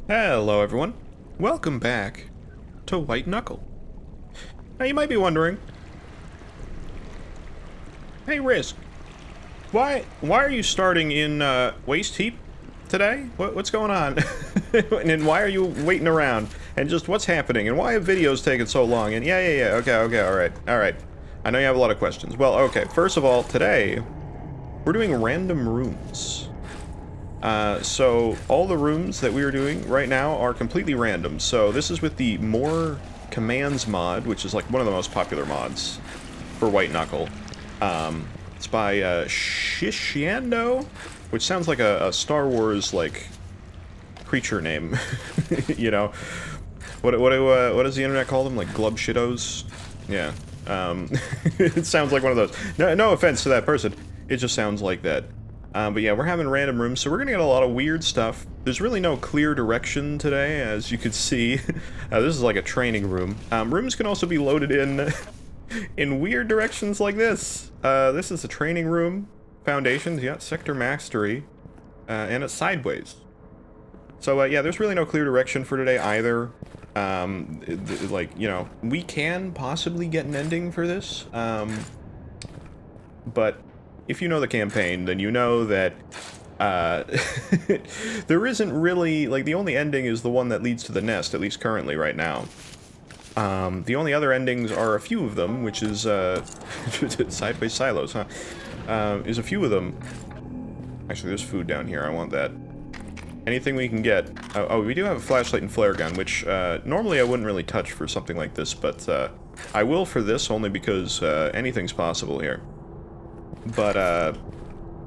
Hello everyone, welcome back to White Knuckle. Now you might be wondering, hey Risk, why are you starting in Waste Heap today? What's going on? And why are you waiting around? And just what's happening? And why have videos taken so long? And yeah, okay, alright. I know you have a lot of questions. Well, okay, first of all, today we're doing random rooms. So all the rooms that we are doing right now are completely random. So this is with the More Commands mod, which is like one of the most popular mods for White Knuckle. It's by Shishiando, which sounds like a Star Wars like creature name. You know, what does the internet call them? Like glub shittos? Yeah. It sounds like one of those. No offense to that person. It just sounds like that. But yeah, we're having random rooms, so we're gonna get a lot of weird stuff. There's really no clear direction today, as you could see. This is like a training room. Rooms can also be loaded in weird directions like this. This is a training room. Foundations, yeah, sector mastery, and it's sideways. So yeah, there's really no clear direction for today either. Like, you know, we can possibly get an ending for this, but if you know the campaign, then you know that there isn't really, like, the only ending is the one that leads to the nest, at least currently right now. The only other endings are a few of them, which is, sideways silos, huh? Is a few of them. Actually, there's food down here, I want that. Anything we can get. Oh, we do have a flashlight and flare gun, which, normally I wouldn't really touch for something like this, but, I will for this only because, anything's possible here. But,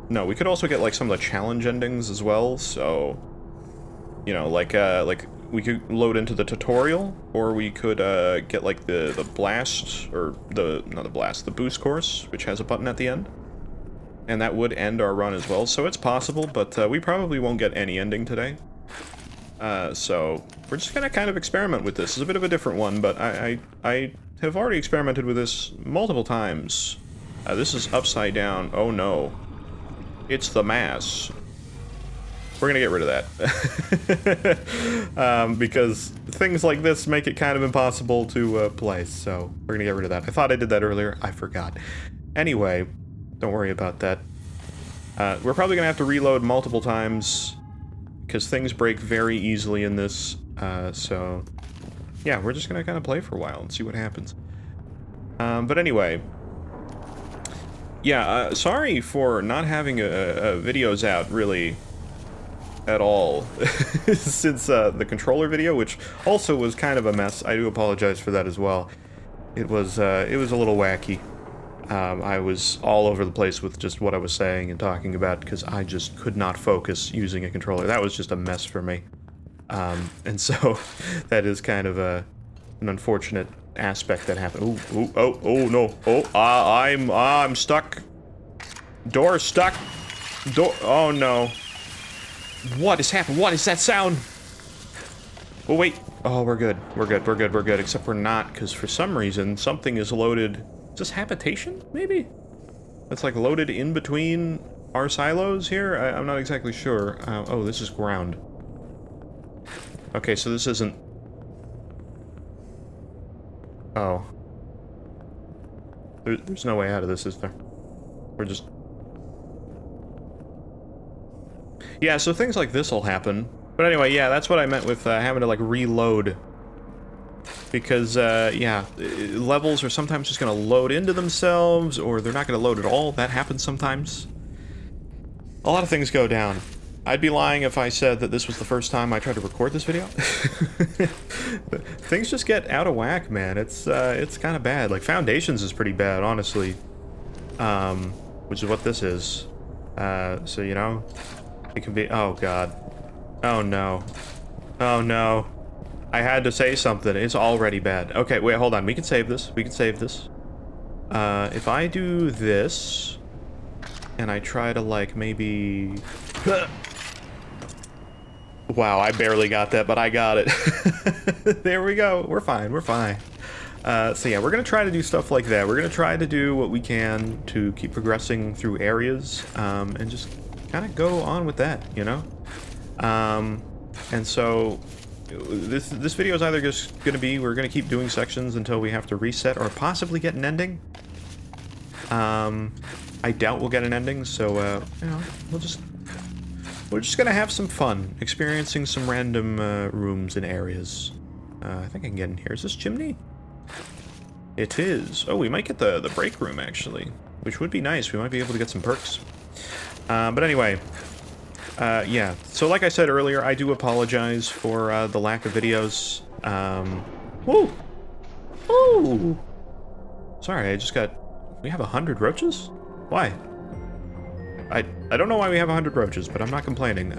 no, we could also get, like, some of the challenge endings as well, so, you know, like, we could load into the tutorial, or we could, get, like, the blast, or not the blast, the boost course, which has a button at the end. And that would end our run as well, so it's possible, but, we probably won't get any ending today. So, we're just gonna kind of experiment with this. It's a bit of a different one, but I have already experimented with this multiple times. This is upside down. Oh no. It's the mass. We're gonna get rid of that. Because things like this make it kind of impossible to play, so we're gonna get rid of that. I thought I did that earlier. I forgot. Anyway, don't worry about that. We're probably gonna have to reload multiple times, because things break very easily in this. So, yeah, we're just gonna kind of play for a while and see what happens. But anyway... Yeah, sorry for not having videos out, really, at all, since the controller video, which also was kind of a mess. I do apologize for that as well. It was a little wacky. I was all over the place with just what I was saying and talking about, because I just could not focus using a controller. That was just a mess for me. And so, that is kind of an unfortunate aspect that happened. Oh no. I'm stuck. Door stuck. Door. Oh no. What has happened? What is that sound? Oh wait. Oh, we're good. We're good. Except we're not, because for some reason something is loaded. Is this habitation? Maybe? It's like loaded in between our silos here? I'm not exactly sure. Oh, this is ground. Okay, so this isn't... Oh. There's no way out of this, is there? We're just... Yeah, so things like this will happen. But anyway, yeah, that's what I meant with having to, like, reload. Because, yeah, levels are sometimes just gonna load into themselves, or they're not gonna load at all. That happens sometimes. A lot of things go down. I'd be lying if I said that this was the first time I tried to record this video. Things just get out of whack, man. It's kind of bad. Like, Foundations is pretty bad, honestly. Which is what this is. So, you know, it can be... Oh, God. Oh, no. Oh, no. I had to say something. It's already bad. Okay, wait, hold on. We can save this. We can save this. If I do this... And I try to, like, maybe... Wow, I barely got that, but I got it. There we go. We're fine. We're fine. So yeah, we're gonna try to do stuff like that. We're gonna try to do what we can to keep progressing through areas, and just kind of go on with that, you know? And so this video is either just gonna be we're gonna keep doing sections until we have to reset or possibly get an ending. I doubt we'll get an ending, so you know, we're just gonna have some fun experiencing some random rooms and areas. I think I can get in here. Is this chimney? It is. Oh, we might get the break room actually, which would be nice. We might be able to get some perks. But anyway, yeah. So like I said earlier, I do apologize for the lack of videos. Woo! Woo! Sorry, I just got... We have 100 roaches? Why? I don't know why we have 100 roaches, but I'm not complaining.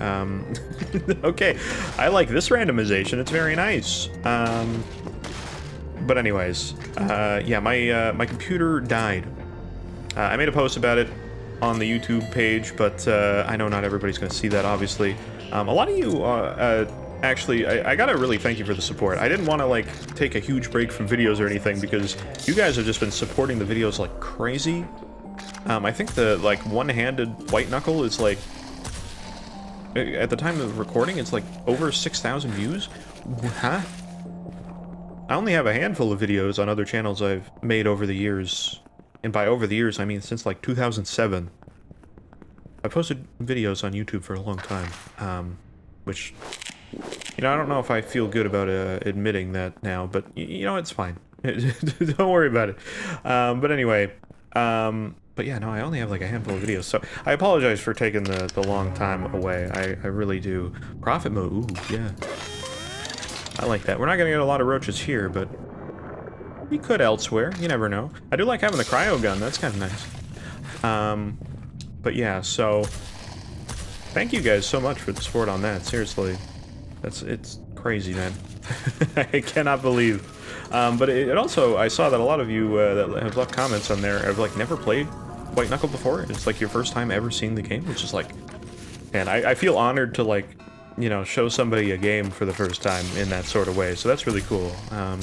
Okay, I like this randomization. It's very nice. But anyways, yeah, my computer died. I made a post about it on the YouTube page, but I know not everybody's going to see that, obviously. A lot of you, actually, I gotta really thank you for the support. I didn't want to, like, take a huge break from videos or anything, because you guys have just been supporting the videos like crazy. I think the, like, one-handed White Knuckle is, like... At the time of recording, it's, like, over 6,000 views? Huh? I only have a handful of videos on other channels I've made over the years. And by over the years, I mean since, like, 2007. I posted videos on YouTube for a long time, which... You know, I don't know if I feel good about admitting that now, but, you know, it's fine. Don't worry about it. But anyway, but yeah, no, I only have like a handful of videos, so I apologize for taking the long time away. I really do. Profit mode, ooh, yeah. I like that. We're not gonna get a lot of roaches here, but we could elsewhere. You never know. I do like having the cryo gun. That's kind of nice. But yeah, so thank you guys so much for the support on that. Seriously, it's crazy, man. I cannot believe. But it also, I saw that a lot of you that have left comments on there have like never played White Knuckle before. It's like your first time ever seeing the game, which is like, and I feel honored to like, you know, show somebody a game for the first time in that sort of way. So that's really cool. You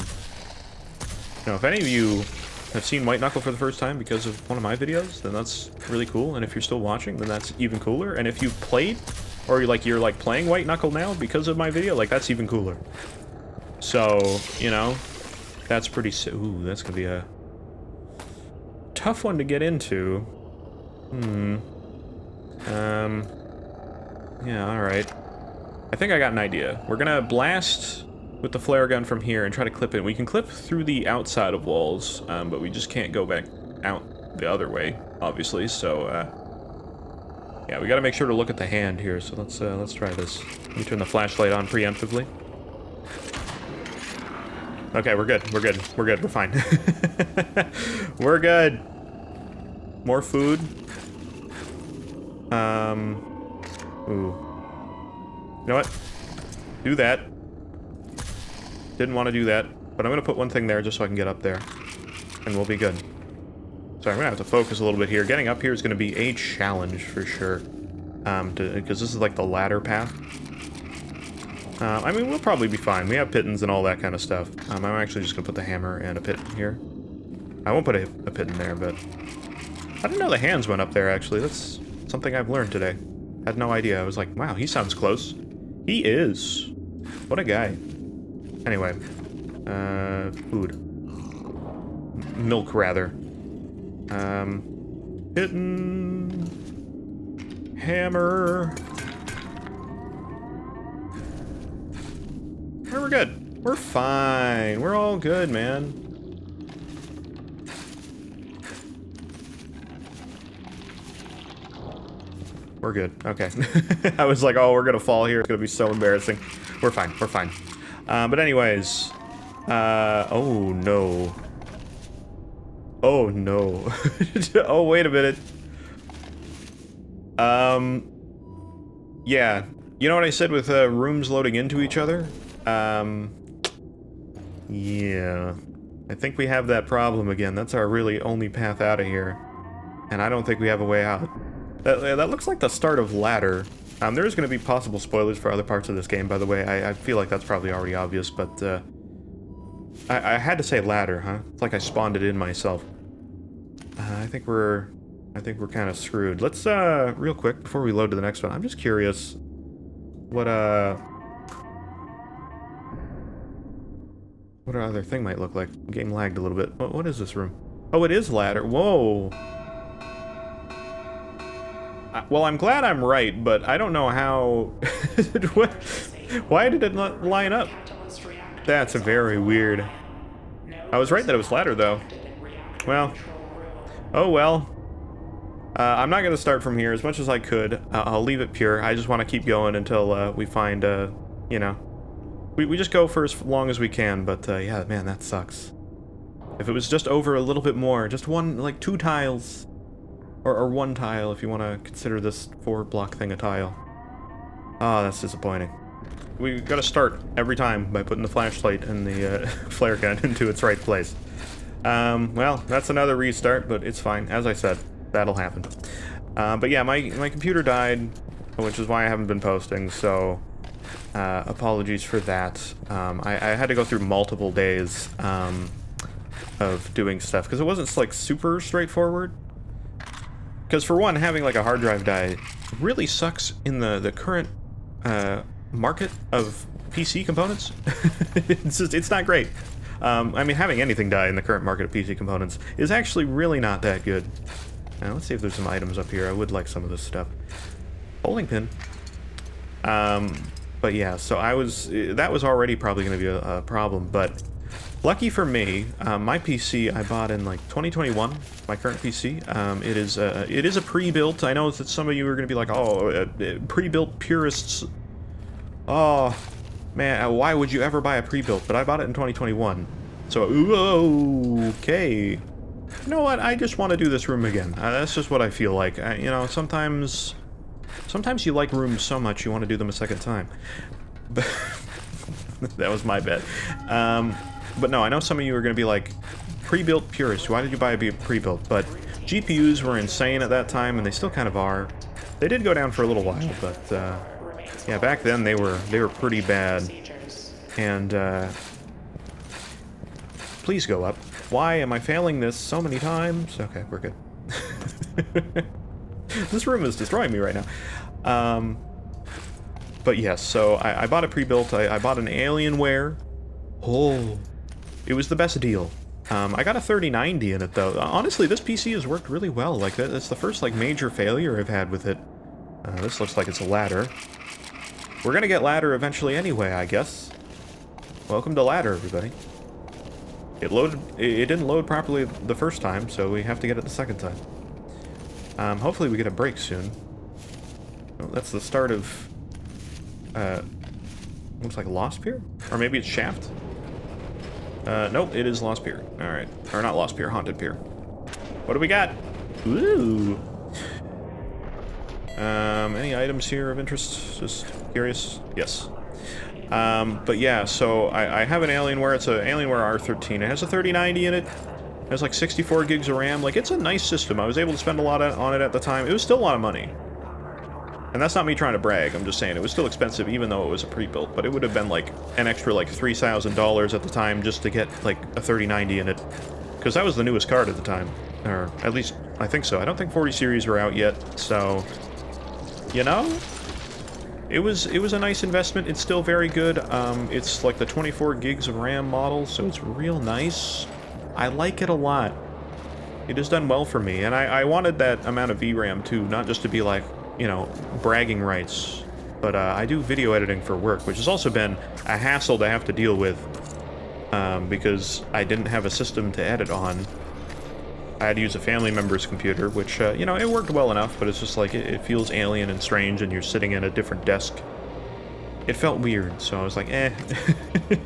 know, if any of you have seen White Knuckle for the first time because of one of my videos, then that's really cool. And if you're still watching, then that's even cooler. And if you've played, or you're like playing White Knuckle now because of my video, like that's even cooler. So, you know, that's pretty ooh, that's gonna be a tough one to get into. Yeah, alright. I think I got an idea. We're gonna blast with the flare gun from here and try to clip it. We can clip through the outside of walls, but we just can't go back out the other way, obviously, so, yeah, we gotta make sure to look at the hand here, so let's try this. Let me turn the flashlight on preemptively. Okay, we're good, we're good, we're good, we're fine. We're good. More food. Ooh. You know what? Do that. Didn't want to do that, but I'm gonna put one thing there just so I can get up there. And we'll be good. So I'm gonna have to focus a little bit here. Getting up here is gonna be a challenge for sure. Because this is like the ladder path. I mean, we'll probably be fine. We have pittons and all that kind of stuff. I'm actually just gonna put the hammer and a pit here. I won't put a pit in there, but... I didn't know the hands went up there, actually. That's something I've learned today. Had no idea. I was like, wow, he sounds close. He is. What a guy. Anyway. Food. Milk, rather. Kitten. Hammer. Yeah, we're good. We're fine. We're all good, man. We're good. Okay. I was like, oh, we're gonna fall here. It's gonna be so embarrassing. We're fine. We're fine. But anyways. Oh, no. Oh, no. Oh, wait a minute. Yeah. You know what I said with rooms loading into each other? Yeah. I think we have that problem again. That's our really only path out of here. And I don't think we have a way out. That looks like the start of ladder. There's going to be possible spoilers for other parts of this game, by the way. I feel like that's probably already obvious, but I had to say ladder, huh? It's like I spawned it in myself. I think we're kind of screwed. Let's real quick before we load to the next one. I'm just curious what What other thing might look like? Game lagged a little bit. What is this room? Oh, it is ladder. Whoa. Well, I'm glad I'm right, but I don't know how... Why did it not line up? That's very weird. I was right that it was ladder, though. Well. Oh, well. I'm not going to start from here as much as I could. I'll leave it pure. I just want to keep going until we find, you know... We just go for as long as we can, but, yeah, man, that sucks. If it was just over a little bit more, just one, like 2 tiles... Or 1 tile, if you want to consider this 4-block thing a tile. Oh, that's disappointing. We gotta start every time by putting the flashlight and the flare gun into its right place. Well, that's another restart, but it's fine. As I said, that'll happen. But yeah, my computer died, which is why I haven't been posting, so... apologies for that. I had to go through multiple days of doing stuff, because it wasn't, like, super straightforward. Because for one, having like a hard drive die really sucks in the current market of PC components. It's not great. I mean, having anything die in the current market of PC components is actually really not that good. Now, let's see if there's some items up here. I would like some of this stuff. Bowling pin. But yeah, so that was already probably going to be a problem, but lucky for me, my PC I bought in like 2021, my current PC. It is a pre-built. I know that some of you are going to be like, oh, pre-built purists. Oh, man, why would you ever buy a pre-built? But I bought it in 2021. So, okay. You know what? I just want to do this room again. That's just what I feel like. You know, sometimes you like rooms so much you want to do them a second time. But that was my bet. But no, I know some of you are going to be like, pre-built purists, why did you buy a pre-built? But GPUs were insane at that time, and they still kind of are. They did go down for a little while, but yeah, back then they were pretty bad. And please go up. Why am I failing this so many times? Okay, we're good. This room is destroying me right now. But yes, so I bought a pre-built. I bought an Alienware. Oh, it was the best deal. I got a 3090 in it, though. Honestly, this PC has worked really well. Like, that's the first, like, major failure I've had with it. This looks like it's a ladder. We're gonna get ladder eventually anyway, I guess. Welcome to ladder, everybody. It didn't load properly the first time, so we have to get it the second time. Hopefully we get a break soon. Oh, that's the start of, looks like Lost Pier? Or maybe it's Shaft? Nope, it is Lost Pier. Alright. Or not Lost Pier, Haunted Pier. What do we got? Ooh! Any items here of interest? Just curious? Yes. But yeah, so I have an Alienware. It's an Alienware R13. It has a 3090 in it. It has like 64 gigs of RAM. Like, it's a nice system. I was able to spend a lot on it at the time. It was still a lot of money. And that's not me trying to brag, I'm just saying it was still expensive even though it was a pre-built, but it would have been like an extra like $3,000 at the time just to get like a 3090 in it. Because that was the newest card at the time. Or at least, I think so. I don't think 40 series were out yet, so... You know? It was a nice investment. It's still very good. It's like the 24 gigs of RAM model, so it's real nice. I like it a lot. It has done well for me, and I wanted that amount of VRAM too, not just to be like, you know, bragging rights, but I do video editing for work, which has also been a hassle to have to deal with, because I didn't have a system to edit on. I had to use a family member's computer, which, you know, it worked well enough, but it's just like, it feels alien and strange, and you're sitting at a different desk. It felt weird, so I was like, eh.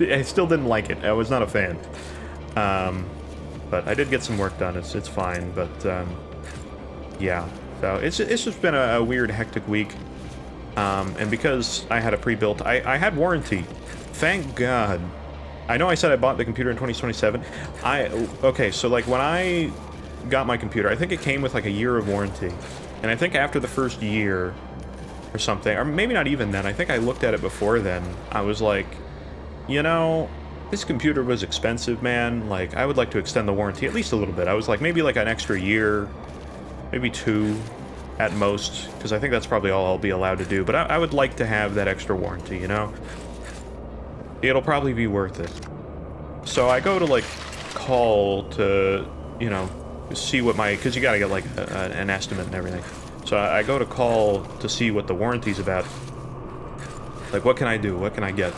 I still didn't like it. I was not a fan. But I did get some work done. It's fine, but, yeah. So it's just been a weird, hectic week, and because I had a pre-built, I had warranty. Thank God. I know I said I bought the computer in 2027. Okay, so like when I got my computer, I think it came with like a year of warranty, and I think after the first year or something, or maybe not even then, I think I looked at it before then, I was like, you know, this computer was expensive, man. Like, I would like to extend the warranty at least a little bit. I was like, maybe like an extra year. Maybe 2 at most, because I think that's probably all I'll be allowed to do, but I would like to have that extra warranty, you know? It'll probably be worth it. So I go to, like, call to, you know, see what my... Because you gotta get, like, an estimate and everything. So I go to call to see what the warranty's about. Like, what can I do? What can I get?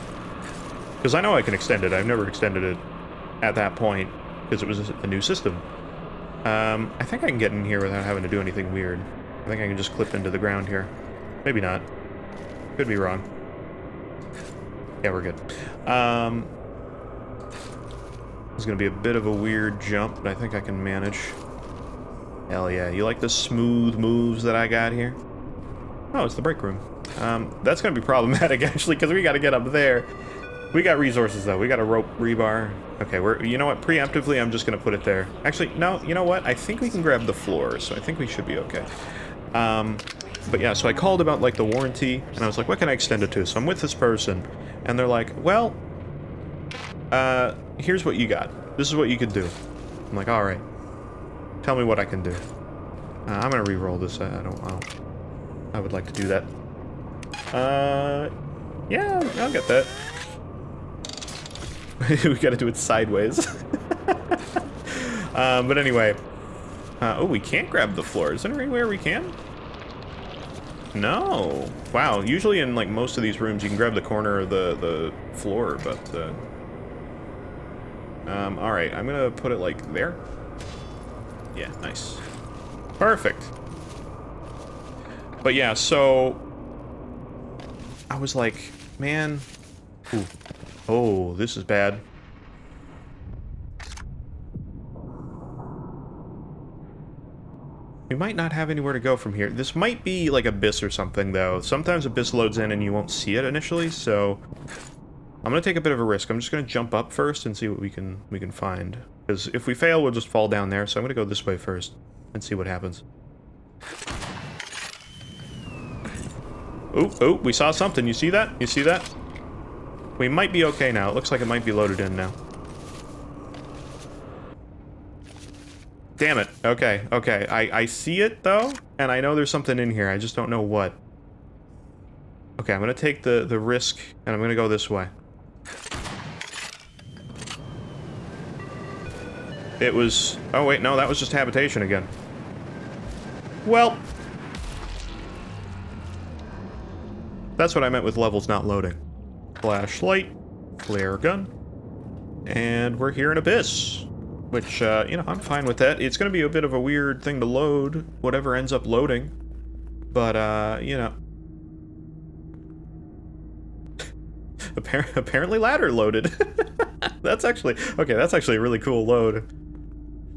Because I know I can extend it. I've never extended it at that point, because it was a new system. I think I can get in here without having to do anything weird. I think I can just clip into the ground here. Maybe not. Could be wrong. Yeah, we're good. It's gonna be a bit of a weird jump, but I think I can manage. Hell yeah. You like the smooth moves that I got here? Oh, it's the break room. That's gonna be problematic, actually, because we gotta get up there. We got resources, though. We got a rope rebar. Okay, you know what? Preemptively, I'm just gonna put it there. Actually, no, you know what? I think we can grab the floor, so I think we should be okay. But yeah, so I called about, like, the warranty, and I was like, what can I extend it to? So I'm with this person, and they're like, well, here's what you got. This is what you could do. I'm like, alright. Tell me what I can do. I'm gonna re-roll this. I would like to do that. Yeah, I'll get that. We gotta do it sideways. But anyway. Oh, we can't grab the floor. Is there anywhere we can? No. Wow, usually in, like, most of these rooms you can grab the corner of the floor, but, alright, I'm gonna put it, like, there. Yeah, nice. Perfect. But yeah, so... I was like, man... Ooh. Oh, this is bad. We might not have anywhere to go from here. This might be like Abyss or something, though. Sometimes Abyss loads in and you won't see it initially, so... I'm gonna take a bit of a risk. I'm just gonna jump up first and see what we can find. Because if we fail, we'll just fall down there, so I'm gonna go this way first and see what happens. Oh, we saw something. You see that? You see that? We might be okay now. It looks like it might be loaded in now. Damn it. Okay, okay. I see it, though, and I know there's something in here. I just don't know what. Okay, I'm gonna take the risk, and I'm gonna go this way. It was... Oh, wait, no, that was just habitation again. Well... That's what I meant with levels not loading. Flashlight, flare gun, and we're here in Abyss. Which, you know, I'm fine with that. It's gonna be a bit of a weird thing to load, whatever ends up loading. But, you know... Apparently ladder loaded. That's actually... Okay, that's actually a really cool load.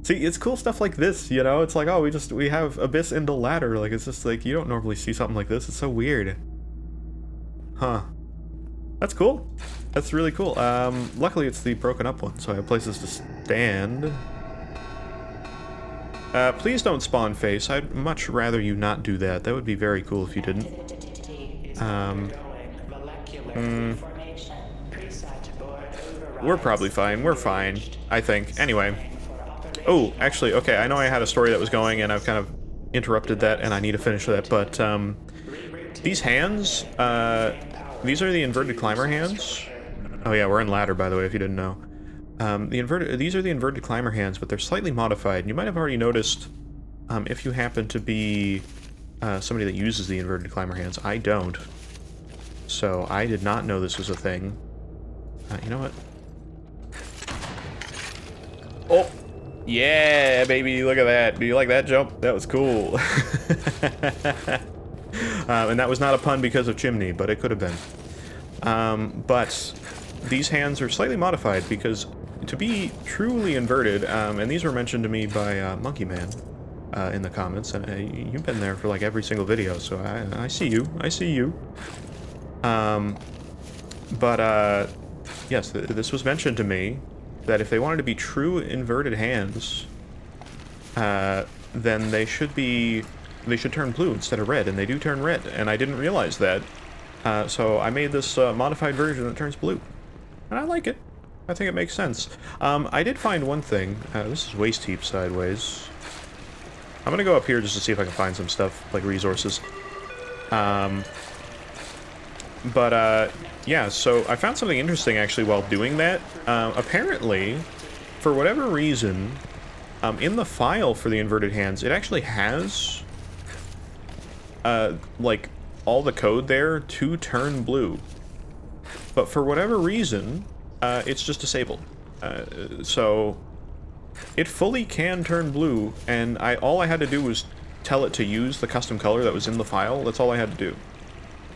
See, it's cool stuff like this, you know? It's like, oh, we have Abyss into ladder. Like, it's just like, you don't normally see something like this. It's so weird. Huh. That's cool. That's really cool. Luckily it's the broken up one, so I have places to stand. Please don't spawn face. I'd much rather you not do that. That would be very cool if you didn't. We're probably fine. We're fine, I think. Anyway. Oh, actually, okay, I know I had a story that was going, and I've kind of interrupted that, and I need to finish that, but, these hands, these are the inverted climber hands. Oh yeah, we're in ladder, by the way, if you didn't know. These are the inverted climber hands, but they're slightly modified. You might have already noticed, if you happen to be somebody that uses the inverted climber hands. I don't. So I did not know this was a thing. You know what? Oh! Yeah, baby, look at that. Do you like that jump? That was cool. And that was not a pun because of chimney, but it could have been. But these hands are slightly modified because to be truly inverted, and these were mentioned to me by Monkey Man in the comments, and you've been there for like every single video, so I see you. I see you. Yes, this was mentioned to me that if they wanted to be true inverted hands, then they should turn blue instead of red, and they do turn red, and I didn't realize that. So I made this modified version that turns blue, and I like it. I think it makes sense. I did find one thing. This is waste heap sideways. I'm gonna go up here just to see if I can find some stuff, like resources. But, yeah, so I found something interesting, actually, while doing that. Apparently, for whatever reason, in the file for the inverted hands, it actually has, like, all the code there to turn blue. But for whatever reason, it's just disabled. So it fully can turn blue, and all I had to do was tell it to use the custom color that was in the file. That's all I had to do.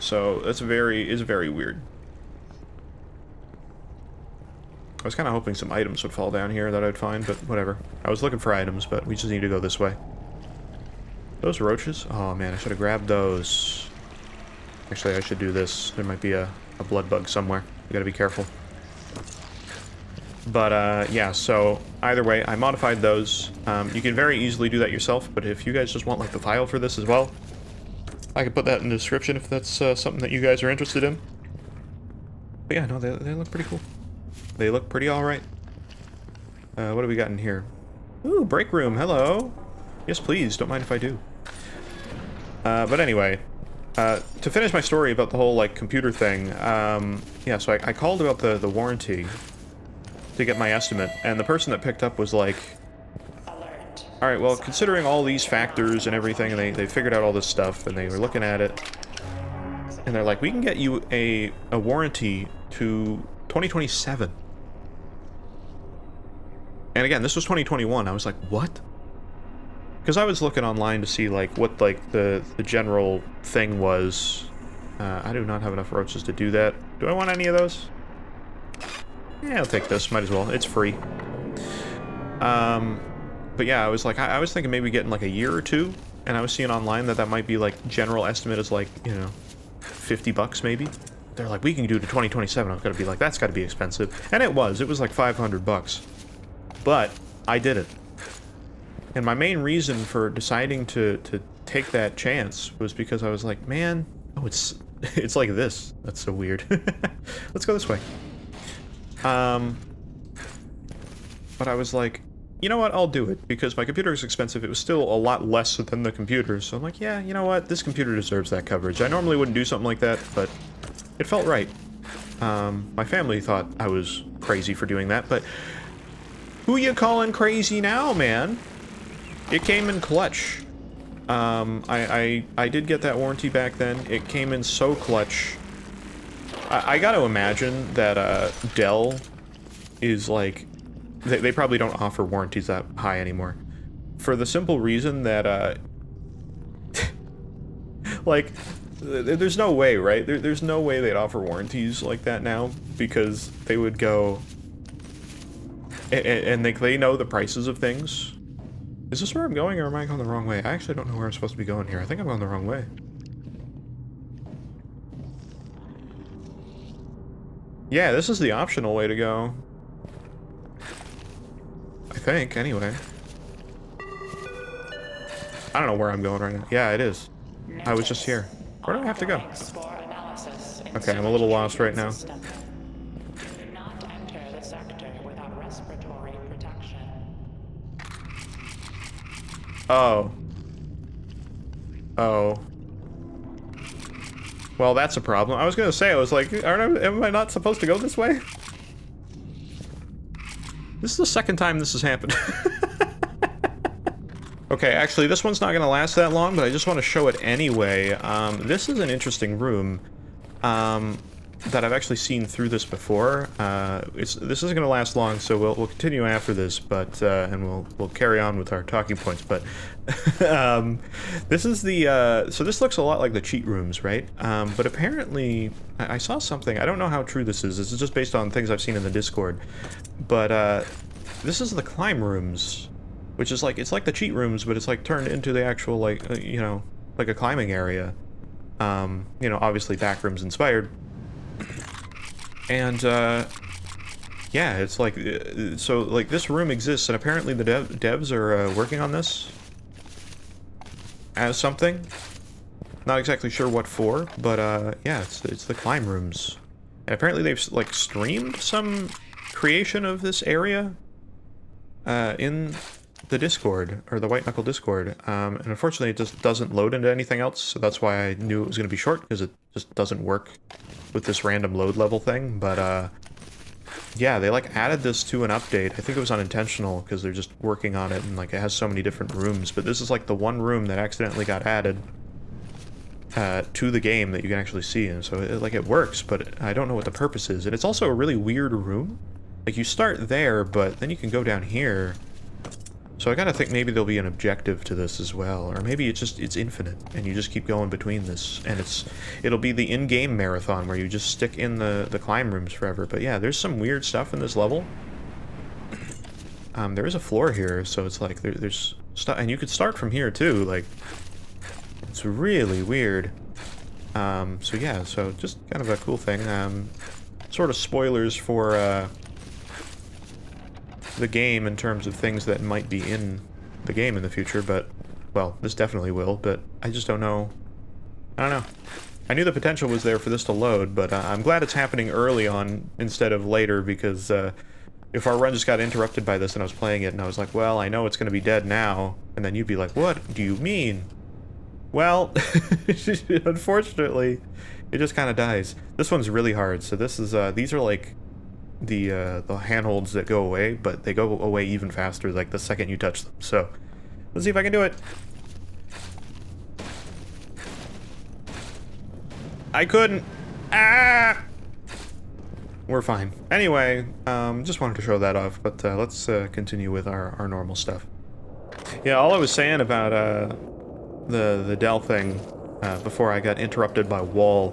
So that's very weird. I was kind of hoping some items would fall down here that I'd find, but whatever. I was looking for items, but we just need to go this way. Those roaches? Oh man, I should have grabbed those. Actually, I should do this. There might be a blood bug somewhere. You gotta be careful. But, yeah, so either way, I modified those. You can very easily do that yourself, but if you guys just want, like, the file for this as well, I can put that in the description if that's something that you guys are interested in. But yeah, no, they look pretty cool. They look pretty alright. What do we got in here? Ooh, break room, hello! Yes, please, don't mind if I do. But anyway, to finish my story about the whole, like, computer thing, yeah, so I called about the warranty to get my estimate, and the person that picked up was like, alright, well, considering all these factors and everything, and they figured out all this stuff, and they were looking at it, and they're like, we can get you a warranty to 2027. And again, this was 2021. I was like, what? Because I was looking online to see, like, what, like, the general thing was. I do not have enough roaches to do that. Do I want any of those? Yeah, I'll take this. Might as well. It's free. But yeah, I was like, I was thinking maybe getting like a year or two, and I was seeing online that might be like general estimate is like, you know, 50 bucks maybe. They're like, we can do it to 2027. I was gonna be like, that's gotta be expensive. And it was like 500 bucks. But I did it. And my main reason for deciding to take that chance was because I was like, man, oh, it's like this. That's so weird. Let's go this way. But I was like, you know what, I'll do it, because my computer is expensive. It was still a lot less than the computer, so I'm like, yeah, you know what, this computer deserves that coverage. I normally wouldn't do something like that, but it felt right. My family thought I was crazy for doing that, but who you calling crazy now, man? It came in clutch. I did get that warranty back then. It came in so clutch. I gotta imagine that Dell is like, they probably don't offer warranties that high anymore, for the simple reason that like, there's no way, right? There's no way they'd offer warranties like that now, because they would go and they know the prices of things. Is this where I'm going, or am I going the wrong way? I actually don't know where I'm supposed to be going here. I think I'm going the wrong way. Yeah, this is the optional way to go. I think, anyway. I don't know where I'm going right now. Yeah, it is. I was just here. Where do I have to go? Okay, I'm a little lost right now. Oh. Oh. Well, that's a problem. I was gonna say, I was like, am I not supposed to go this way? This is the second time this has happened. Okay, actually, this one's not gonna last that long, but I just want to show it anyway. This is an interesting room, that I've actually seen through this before. This isn't gonna last long, so we'll continue after this, but, and we'll carry on with our talking points, but, this is the, so this looks a lot like the cheat rooms, right? But apparently, I saw something, I don't know how true this is just based on things I've seen in the Discord, but, this is the climb rooms, which is like, it's like the cheat rooms, but it's like turned into the actual, like, you know, like a climbing area. You know, obviously back rooms inspired. And, yeah, it's like, so, like, this room exists, and apparently the devs are, working on this as something. Not exactly sure what for, but, yeah, it's the climb rooms. And apparently they've, like, streamed some creation of this area, in the Discord, or the White Knuckle Discord, and unfortunately it just doesn't load into anything else, so that's why I knew it was going to be short, because it just doesn't work with this random load level thing, but yeah, they like added this to an update. I think it was unintentional because they're just working on it and like it has so many different rooms, but this is like the one room that accidentally got added to the game that you can actually see, and so it works, but I don't know what the purpose is. And it's also a really weird room. Like you start there, but then you can go down here. So I gotta think maybe there'll be an objective to this as well, or maybe it's infinite, and you just keep going between this, and it'll be the in-game marathon where you just stick in the climb rooms forever. But yeah, there's some weird stuff in this level. There is a floor here, so it's like there's stuff, and you could start from here too. Like it's really weird. So yeah, so just kind of a cool thing. Sort of spoilers for the game in terms of things that might be in the game in the future, but, well, this definitely will, but I just don't know. I don't know. I knew the potential was there for this to load, but I'm glad it's happening early on instead of later, because if our run just got interrupted by this and I was playing it and I was like, well, I know it's going to be dead now, and then you'd be like, what do you mean? Well, unfortunately, it just kind of dies. This one's really hard, so this is, these are like the handholds that go away, but they go away even faster, like the second you touch them. So, let's see if I can do it. I couldn't. Ah! We're fine. Anyway, just wanted to show that off, but let's continue with our normal stuff. Yeah, all I was saying about the Dell thing before I got interrupted by Wall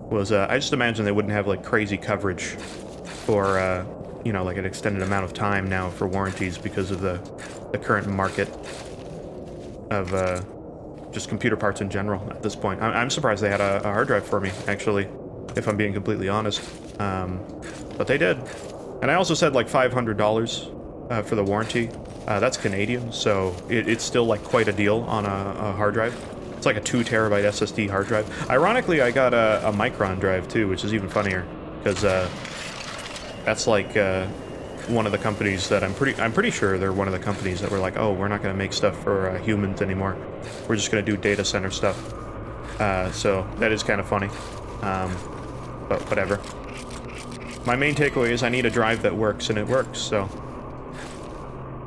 was I just imagined they wouldn't have like crazy coverage for you know, like an extended amount of time now for warranties because of the current market of just computer parts in general at this point. I'm surprised they had a hard drive for me, actually, if I'm being completely honest. But they did. And I also said like $500 for the warranty. That's Canadian, so it's still like quite a deal on a hard drive. It's like a 2 terabyte SSD hard drive. Ironically, I got a Micron drive too, which is even funnier, because that's like one of the companies that I'm pretty sure they're one of the companies that were like, oh, we're not going to make stuff for humans anymore. We're just going to do data center stuff. So that is kind of funny. But whatever. My main takeaway is I need a drive that works, and it works, so...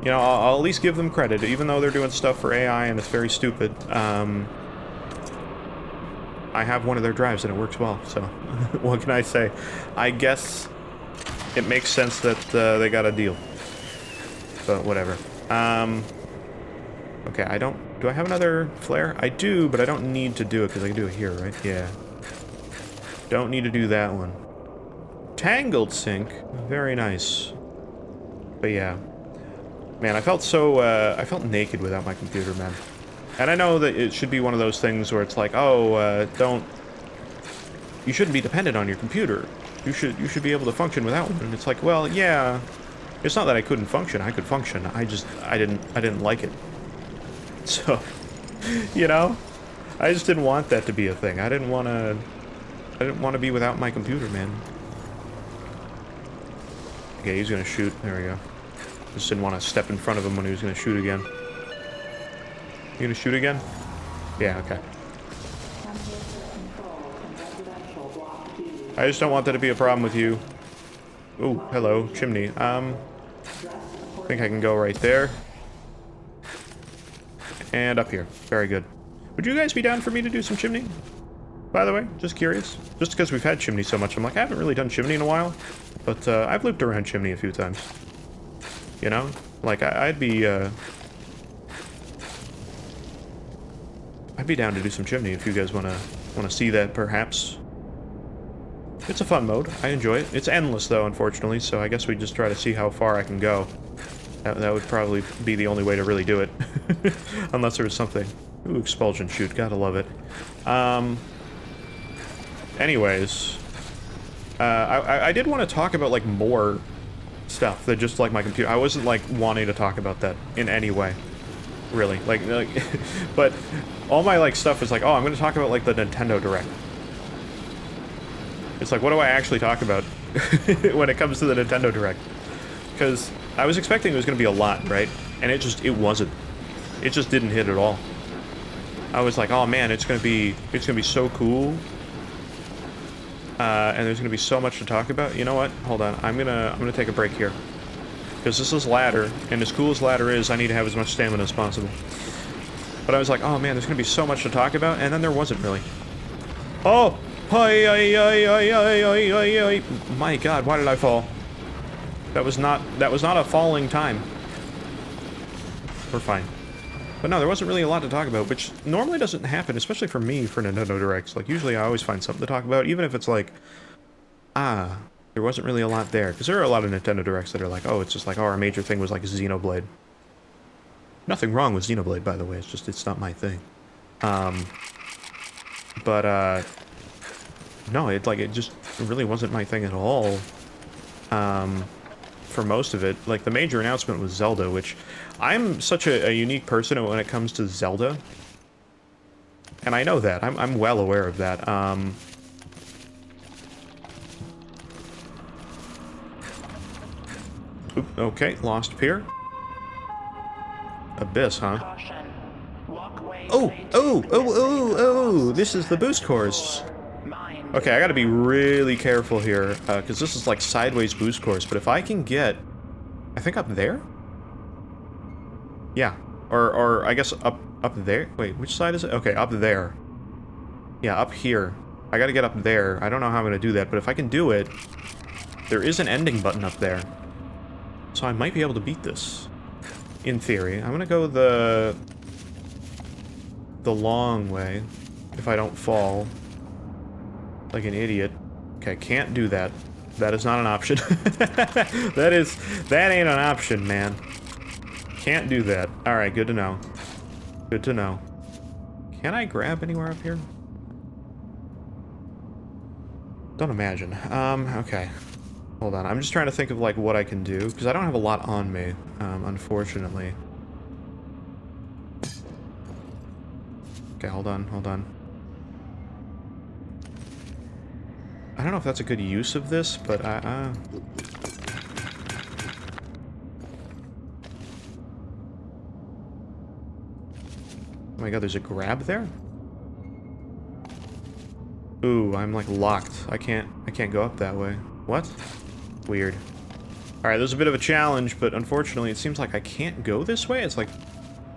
You know, I'll at least give them credit, even though they're doing stuff for AI and it's very stupid. I have one of their drives and it works well, so what can I say? I guess it makes sense that they got a deal. But whatever. Okay, I don't... Do I have another flare? I do, but I don't need to do it because I can do it here, right? Yeah. Don't need to do that one. Tangled sync. Very nice. But yeah. Man, I felt so, I felt naked without my computer, man. And I know that it should be one of those things where it's like, oh, you shouldn't be dependent on your computer. You should be able to function without one. And it's like, well, yeah. It's not that I couldn't function. I could function. I didn't like it. So, you know? I just didn't want that to be a thing. I didn't want to be without my computer, man. Okay, he's gonna shoot. There we go. Just didn't want to step in front of him when he was going to shoot again. You going to shoot again? Yeah, okay. I just don't want that to be a problem with you. Ooh, hello, chimney. I think I can go right there. And up here. Very good. Would you guys be down for me to do some chimney? By the way, just curious. Just because we've had chimney so much, I'm like, I haven't really done chimney in a while. But I've looped around chimney a few times. You know? Like, I'd be down to do some chimney if you guys wanna see that, perhaps. It's a fun mode. I enjoy it. It's endless, though, unfortunately, so I guess we just try to see how far I can go. That would probably be the only way to really do it. Unless there was something. Ooh, expulsion chute. Gotta love it. Anyways. I did want to talk about, like, more stuff than just like my computer. I wasn't like wanting to talk about that in any way, really. Like but all my like stuff is like, oh, I'm going to talk about like the Nintendo Direct. It's like, what do I actually talk about when it comes to the Nintendo Direct? Because I was expecting it was going to be a lot, right? And it wasn't. It just didn't hit at all. I was like, oh man, it's gonna be so cool. and there's gonna be so much to talk about. You know what? Hold on. I'm gonna take a break here. Because this is ladder, and as cool as ladder is, I need to have as much stamina as possible. But I was like, oh man, there's gonna be so much to talk about, and then there wasn't really. Oh! My god, why did I fall? That was not a falling time. We're fine. But no, there wasn't really a lot to talk about, which normally doesn't happen, especially for me for Nintendo Directs. Like, usually I always find something to talk about, even if it's like, there wasn't really a lot there. Because there are a lot of Nintendo Directs that are like, oh, it's just like, oh, our major thing was like Xenoblade. Nothing wrong with Xenoblade, by the way, it's just, it's not my thing. No, it just really wasn't my thing at all. For most of it. Like, the major announcement was Zelda, which I'm such a unique person when it comes to Zelda. And I know that. I'm well aware of that. Oop, okay, lost pier. Abyss, huh? Oh, this is the boost course. Okay, I gotta be really careful here, because this is like sideways boost course, but if I can get, I think up there? Yeah, or I guess up there? Wait, which side is it? Okay, up there. Yeah, up here. I gotta get up there. I don't know how I'm gonna do that, but if I can do it, there is an ending button up there. So I might be able to beat this. In theory. I'm gonna go the long way, if I don't fall. Like an idiot. Okay, can't do that. That is not an option. That ain't an option, man. Can't do that. Alright, good to know. Good to know. Can I grab anywhere up here? Don't imagine. Okay. Hold on, I'm just trying to think of, like, what I can do, because I don't have a lot on me, unfortunately. Okay, hold on. I don't know if that's a good use of this, but oh my god, there's a grab there? Ooh, I'm like locked. I can't go up that way. What? Weird. Alright, there's a bit of a challenge, but unfortunately it seems like I can't go this way. It's like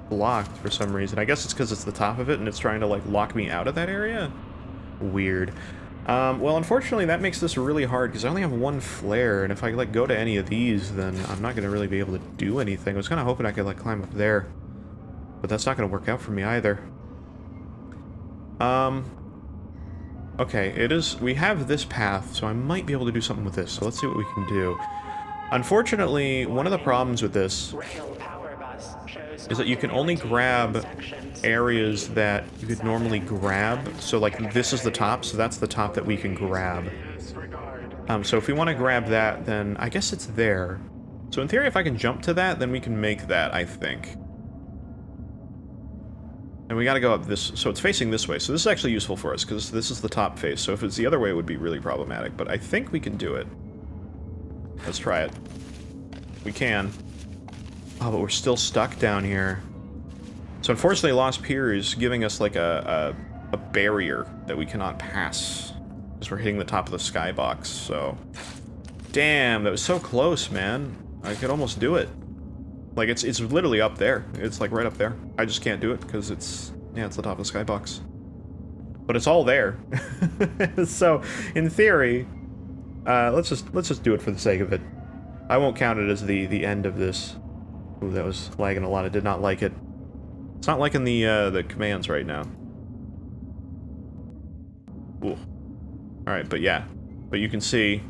blocked for some reason. I guess it's because it's the top of it and it's trying to like lock me out of that area? Weird. Well, unfortunately, that makes this really hard, because I only have one flare, and if I, like, go to any of these, then I'm not gonna really be able to do anything. I was kinda hoping I could, like, climb up there. But that's not gonna work out for me, either. Okay, we have this path, so I might be able to do something with this, so let's see what we can do. Unfortunately, one of the problems with this is that you can only grab areas that you could normally grab. So, like, this is the top, so that's the top that we can grab. So if we want to grab that, then I guess it's there. So in theory, if I can jump to that, then we can make that, I think. And we gotta go up this, so it's facing this way. So this is actually useful for us, because this is the top face. So if it's the other way, it would be really problematic. But I think we can do it. Let's try it. We can. Oh, but we're still stuck down here. So unfortunately, Lost Pier is giving us like a barrier that we cannot pass. Because we're hitting the top of the skybox, so... Damn, that was so close, man. I could almost do it. Like, it's literally up there. It's like right up there. I just can't do it because it's... Yeah, it's the top of the skybox. But it's all there. So, in theory, let's just do it for the sake of it. I won't count it as the end of this. Ooh, that was lagging a lot. I did not like it. It's not liking the commands right now. Ooh. Alright, but yeah. But you can see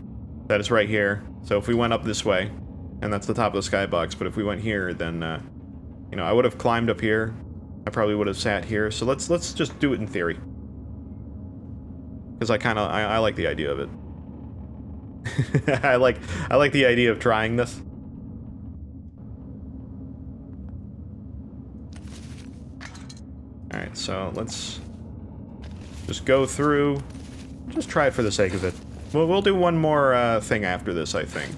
that it's right here. So if we went up this way, and that's the top of the skybox, but if we went here, then, you know, I would have climbed up here. I probably would have sat here. So let's just do it in theory. Because I like the idea of it. I like the idea of trying this. Alright, so let's just go through. Just try it for the sake of it. We'll do one more thing after this, I think,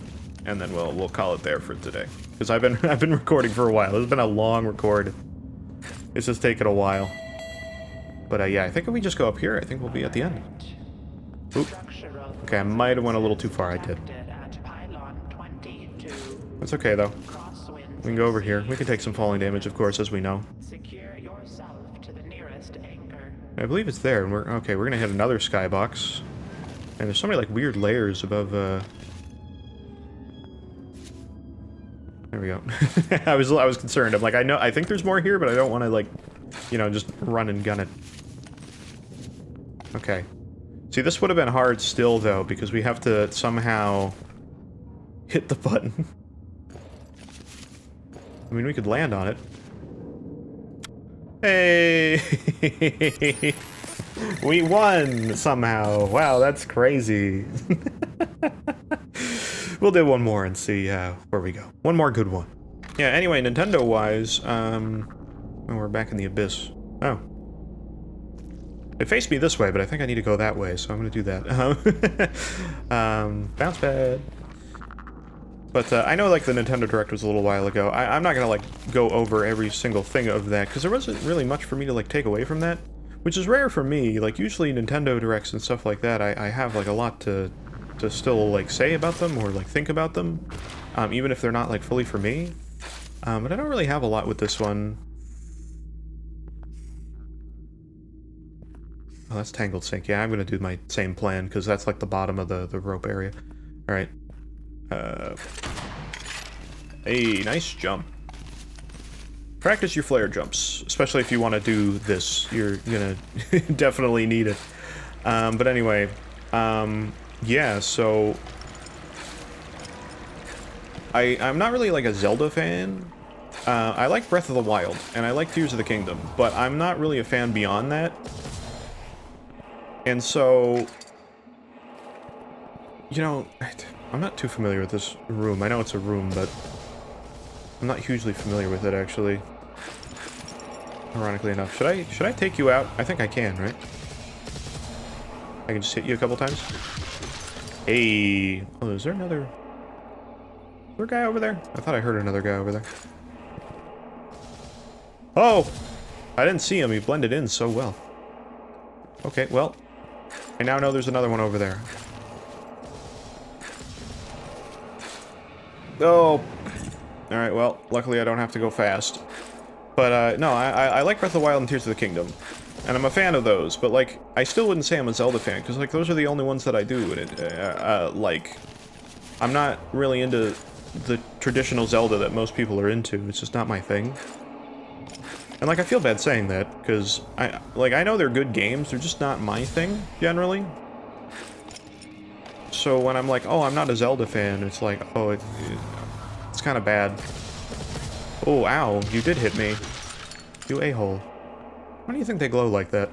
and then we'll call it there for today. Because I've been recording for a while. It's been a long record. It's just taken a while. But yeah, I think if we just go up here, I think we'll be at the end. Oop. Okay, I might have went a little too far. I did. That's okay, though. We can go over here. We can take some falling damage, of course, as we know. I believe it's there, and we're gonna hit another skybox. And there's so many, like, weird layers above, There we go. I was concerned. I'm like, I think there's more here, but I don't want to, like, you know, just run and gun it. Okay. See, this would have been hard still, though, because we have to somehow hit the button. I mean, we could land on it. Hey! We won, somehow. Wow, that's crazy. We'll do one more and see where we go. One more good one. Yeah, anyway, Nintendo-wise, oh, we're back in the abyss. Oh. It faced me this way, but I think I need to go that way, so I'm gonna do that. Bounce pad. But I know, like, the Nintendo Direct was a little while ago. I'm not gonna, like, go over every single thing of that, because there wasn't really much for me to, like, take away from that. Which is rare for me. Like, usually Nintendo Directs and stuff like that, I have, like, a lot to still, like, say about them, or, like, think about them. Even if they're not, like, fully for me. But I don't really have a lot with this one. Oh, that's Tangled Sink. Yeah, I'm gonna do my same plan, because that's, like, the bottom of the rope area. Alright. Hey, nice jump. Practice your flare jumps, especially if you want to do this. You're gonna definitely need it. But anyway, yeah, so... I'm not really, like, a Zelda fan. I like Breath of the Wild, and I like Tears of the Kingdom, but I'm not really a fan beyond that. And so... You know, I'm not too familiar with this room. I know it's a room, but... I'm not hugely familiar with it, actually. Ironically enough. Should I take you out? I think I can, right? I can just hit you a couple times? Hey! Oh, is there another... Is there a guy over there? I thought I heard another guy over there. Oh! I didn't see him. He blended in so well. Okay, well... I now know there's another one over there. Oh! Alright, well, luckily I don't have to go fast. But, no, I like Breath of the Wild and Tears of the Kingdom. And I'm a fan of those, but, like, I still wouldn't say I'm a Zelda fan, because, like, those are the only ones that I do, and it, like... I'm not really into the traditional Zelda that most people are into. It's just not my thing. And, like, I feel bad saying that, because, I know they're good games, they're just not my thing, generally. So when I'm like, oh, I'm not a Zelda fan, it's like, oh, it's kind of bad. Oh, ow, you did hit me. You a-hole. Why do you think they glow like that?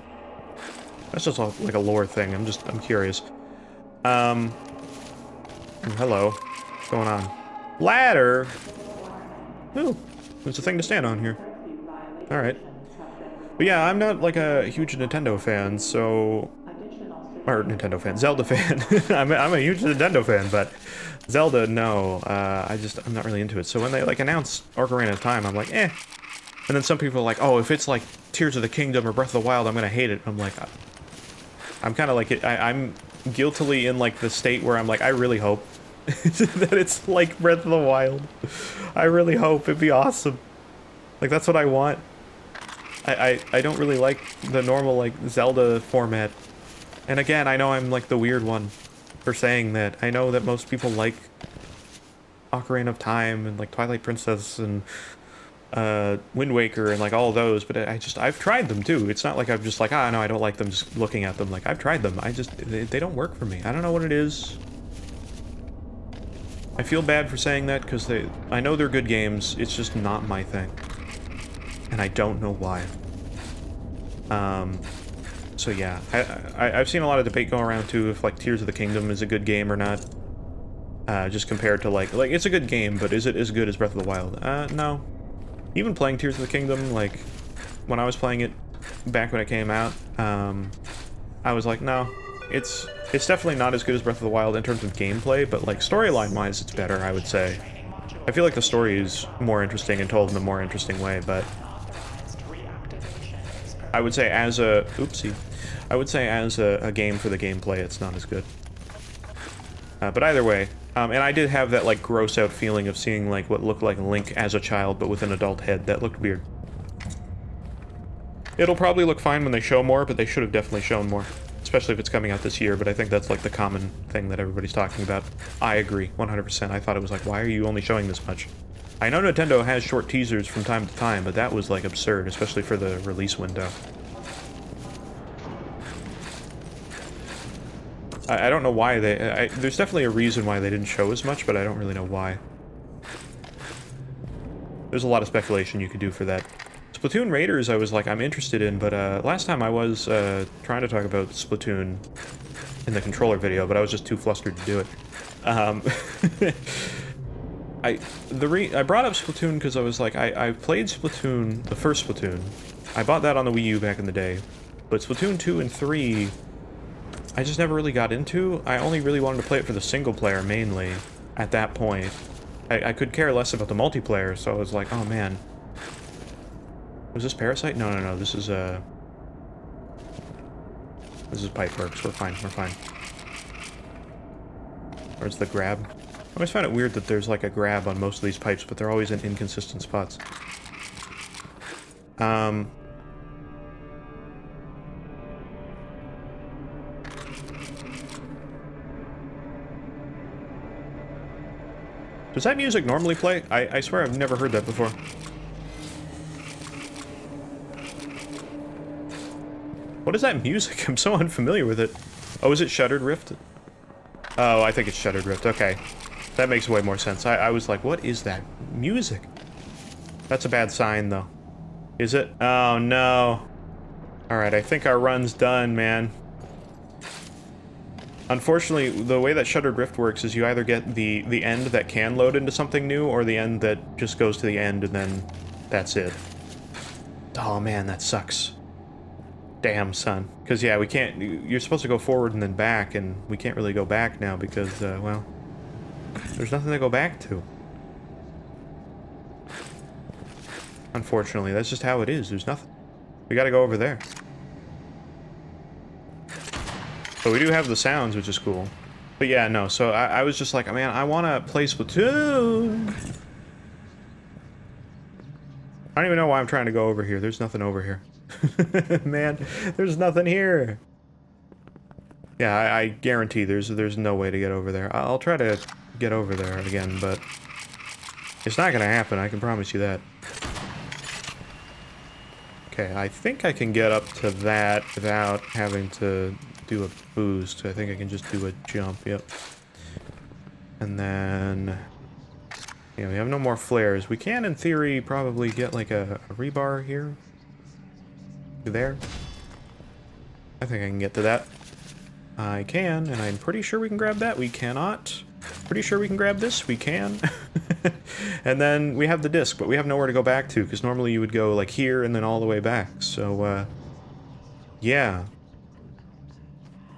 That's just like a lore thing, I'm curious. Hello. What's going on? Ladder! Ooh, there's a thing to stand on here. Alright. But yeah, I'm not, like, a huge Nintendo fan, so... Or, Nintendo fan. Zelda fan. I'm a huge Nintendo fan, but... Zelda, no. I'm not really into it. So when they, like, announced Ocarina of Time, I'm like, eh. And then some people are like, oh, if it's, like, Tears of the Kingdom or Breath of the Wild, I'm gonna hate it. I'm like... I'm kind of like... I'm guiltily in, like, the state where I'm like, I really hope that it's like Breath of the Wild. I really hope. It'd be awesome. Like, that's what I want. I don't really like the normal, like, Zelda format. And again, I know I'm, like, the weird one for saying that. I know that most people like Ocarina of Time and, like, Twilight Princess and Wind Waker and, like, all those, but I've tried them, too. It's not like I'm just like, ah, no, I don't like them just looking at them. Like, I've tried them. They don't work for me. I don't know what it is. I feel bad for saying that, because I know they're good games, it's just not my thing. And I don't know why. So yeah, I've seen a lot of debate go around, too, if, like, Tears of the Kingdom is a good game or not. Just compared to, like, it's a good game, but is it as good as Breath of the Wild? No. Even playing Tears of the Kingdom, like, when I was playing it back when it came out, I was like, no, it's definitely not as good as Breath of the Wild in terms of gameplay, but, like, storyline-wise, it's better, I would say. I feel like the story is more interesting and told in a more interesting way, but I would say as a... Oopsie. I would say as a game for the gameplay, it's not as good. But either way, and I did have that, like, gross-out feeling of seeing, like, what looked like Link as a child, but with an adult head. That looked weird. It'll probably look fine when they show more, but they should have definitely shown more. Especially if it's coming out this year, but I think that's, like, the common thing that everybody's talking about. I agree, 100%. I thought it was like, why are you only showing this much? I know Nintendo has short teasers from time to time, but that was, like, absurd, especially for the release window. I don't know why they... there's definitely a reason why they didn't show as much, but I don't really know why. There's a lot of speculation you could do for that. Splatoon Raiders, I was like, I'm interested in, but last time I was trying to talk about Splatoon in the controller video, but I was just too flustered to do it. I brought up Splatoon because I was like, I played Splatoon, the first Splatoon. I bought that on the Wii U back in the day, but Splatoon 2 and 3... I just never really got into. I only really wanted to play it for the single player, mainly, at that point. I could care less about the multiplayer, so I was like, oh man. Was this Parasite? No, no, no, this is Pipeworks. We're fine, we're fine. Where's the grab? I always find it weird that there's like a grab on most of these pipes, but they're always in inconsistent spots. Does that music normally play? I swear I've never heard that before. What is that music? I'm so unfamiliar with it. Oh, is it Shuttered Rift? Oh, I think it's Shuttered Rift. Okay. That makes way more sense. I was like, what is that music? That's a bad sign, though. Is it? Oh, no. Alright, I think our run's done, man. Unfortunately, the way that Shuttered Rift works is you either get the end that can load into something new, or the end that just goes to the end and then that's it. Oh man, that sucks. Damn, son. Because yeah, we can't... You're supposed to go forward and then back, and we can't really go back now because, well... There's nothing to go back to. Unfortunately, that's just how it is. There's nothing. We gotta go over there. But we do have the sounds, which is cool. But yeah, no, so I was just like, man, I want to play Splatoon! I don't even know why I'm trying to go over here. There's nothing over here. Man, there's nothing here! Yeah, I guarantee there's no way to get over there. I'll try to get over there again, but... It's not gonna happen, I can promise you that. Okay, I think I can get up to that without having to... do a boost. I think I can just do a jump, yep. And then... Yeah, we have no more flares. We can, in theory, probably get, like, a rebar here. There. I think I can get to that. I can, and I'm pretty sure we can grab that. We cannot. Pretty sure we can grab this. We can. And then we have the disc, but we have nowhere to go back to, because normally you would go, like, here and then all the way back. So, yeah.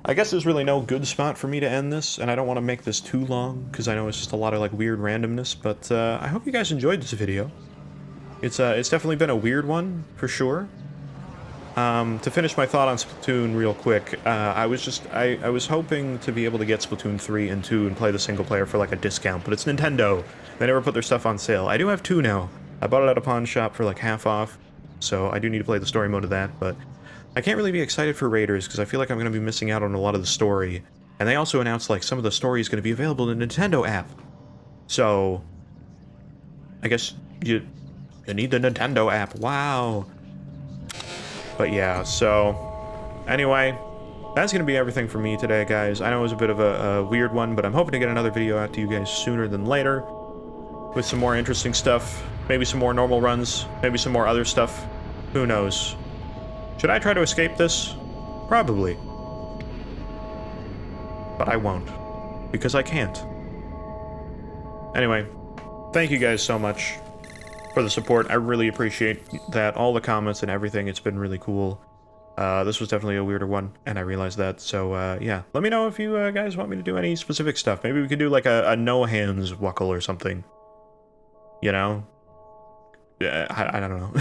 I guess there's really no good spot for me to end this, and I don't want to make this too long, because I know it's just a lot of, like, weird randomness, but, I hope you guys enjoyed this video. It's definitely been a weird one, for sure. To finish my thought on Splatoon real quick, I was hoping to be able to get Splatoon 3 and 2 and play the single player for, like, a discount, but it's Nintendo. They never put their stuff on sale. I do have 2 now. I bought it at a pawn shop for, like, half off, so I do need to play the story mode of that, but... I can't really be excited for Raiders, because I feel like I'm going to be missing out on a lot of the story. And they also announced, like, some of the story is going to be available in the Nintendo app. So... I guess you need the Nintendo app. Wow! But yeah, so... Anyway, that's going to be everything for me today, guys. I know it was a bit of a weird one, but I'm hoping to get another video out to you guys sooner than later. With some more interesting stuff. Maybe some more normal runs. Maybe some more other stuff. Who knows? Should I try to escape this? Probably. But I won't. Because I can't. Anyway, thank you guys so much for the support. I really appreciate that. All the comments and everything. It's been really cool. This was definitely a weirder one, and I realized that. So, yeah. Let me know if you guys want me to do any specific stuff. Maybe we could do, like, a no-hands Wuckle or something. You know? Yeah, I don't know.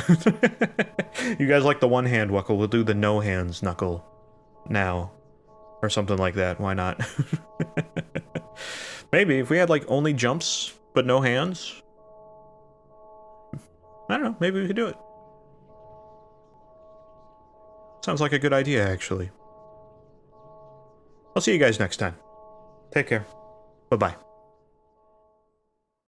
You guys like the one-hand Wuckle, we'll do the no-hands Knuckle now. Or something like that, why not? Maybe if we had like only jumps but no hands. I don't know, maybe we could do it. Sounds like a good idea, actually. I'll see you guys next time. Take care. Bye-bye.